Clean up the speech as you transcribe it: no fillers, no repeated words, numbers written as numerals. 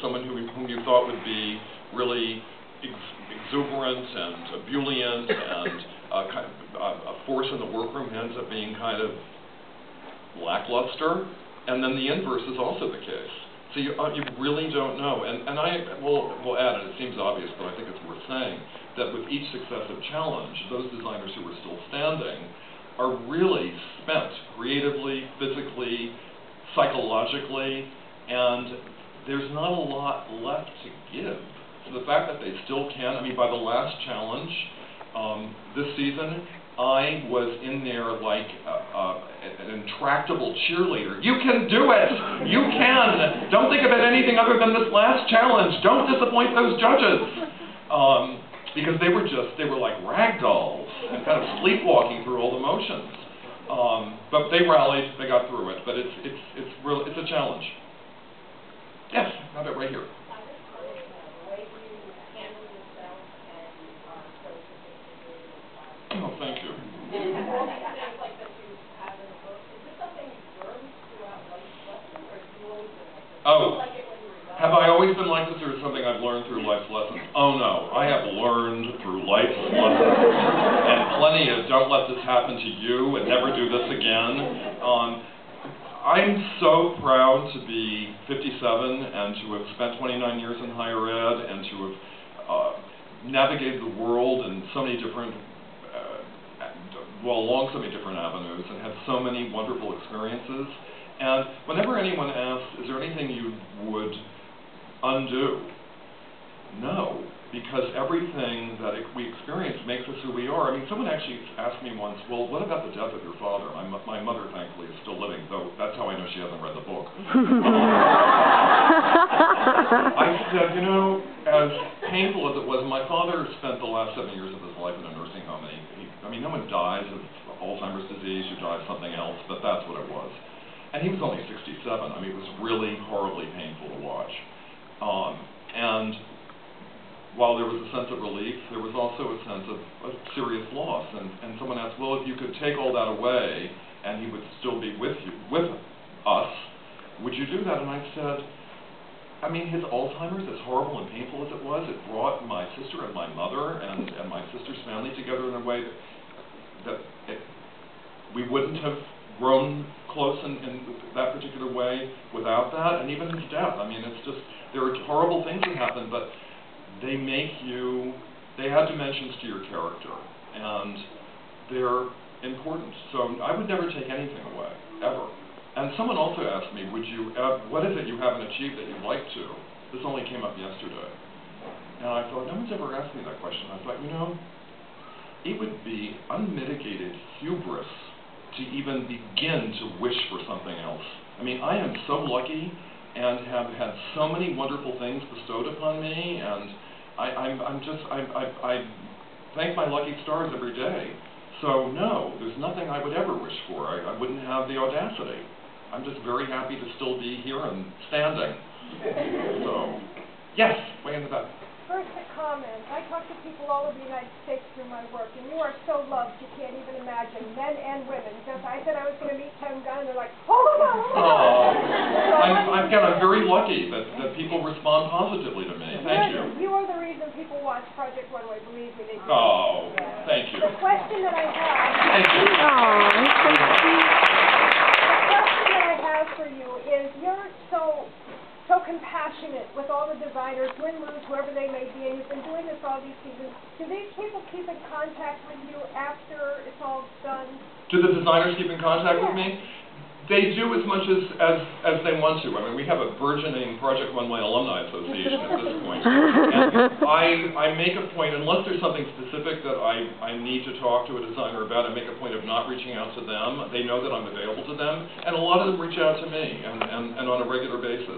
someone whom you thought would be really exuberant and ebullient and a force in the workroom ends up being kind of lackluster, and then the inverse is also the case. So you really don't know. And I will add, and it seems obvious, but I think it's worth saying, that with each successive challenge, those designers who are still standing are really spent creatively, physically, psychologically, and there's not a lot left to give. So the fact that they still can, I mean, by the last challenge this season, I was in there like an intractable cheerleader. You can do it! You can! Don't think about anything other than this last challenge. Don't disappoint those judges. Because they were like rag dolls and kind of sleepwalking through all the motions. But they rallied, they got through it. But it's a challenge. Yes, have it right here. Oh, thank you. Oh, have I always been like this, or is it something I've learned through life's lessons? Oh no, I have learned through life's lessons, and plenty of don't let this happen to you, and never do this again. I'm so proud to be 57 and to have spent 29 years in higher ed and to have navigated the world in so many different along so many different avenues and had so many wonderful experiences. And whenever anyone asks, is there anything you would undo? No, because everything that we experience makes us who we are. I mean, someone actually asked me once, well, what about the death of your father? My mother, thankfully, is still living, though that's how I know she hasn't read the book. I said, you know, as painful as it was, my father spent the last 7 years of his life in a nursing home, and I mean, no one dies of Alzheimer's disease, you die of something else, but that's what it was. And he was only 67. I mean, it was really horribly painful to watch. And while there was a sense of relief, there was also a sense of a serious loss. And someone asked, well, if you could take all that away and he would still be with us, would you do that? And I said, I mean, his Alzheimer's, as horrible and painful as it was, it brought my sister and my mother and my sister's family together in a way that we wouldn't have grown close in that particular way without that. And even his death, I mean, it's just, there are horrible things that happen, but they make you, they add dimensions to your character, and they're important. So I would never take anything away, ever. And someone also asked me, what is it you haven't achieved that you'd like to? This only came up yesterday. And I thought, no one's ever asked me that question. I thought, you know, it would be unmitigated hubris to even begin to wish for something else. I mean, I am so lucky and have had so many wonderful things bestowed upon me, and I thank my lucky stars every day. So no, there's nothing I would ever wish for. I wouldn't have the audacity. I'm just very happy to still be here and standing. So, yes, way in the back. First, a comment. I talk to people all over the United States through my work, and you are so loved you can't even imagine, men and women. Just I said I was going to meet Tim Gunn, and they're like, oh my God, oh my God. I'm very lucky that people respond positively to me. Thank you. You are the reason people watch Project Runway. Believe me, they do. Oh, thank you. The question that I have. Thank you. For you is you're so compassionate with all the designers, win-lose, whoever they may be, and you've been doing this all these seasons. Do these people keep in contact with you after it's all done? Do the designers keep in contact with me? They do as much as they want to. I mean, we have a burgeoning Project Runway Alumni Association at this point. And I make a point, unless there's something specific that I need to talk to a designer about, I make a point of not reaching out to them. They know that I'm available to them, and a lot of them reach out to me and on a regular basis.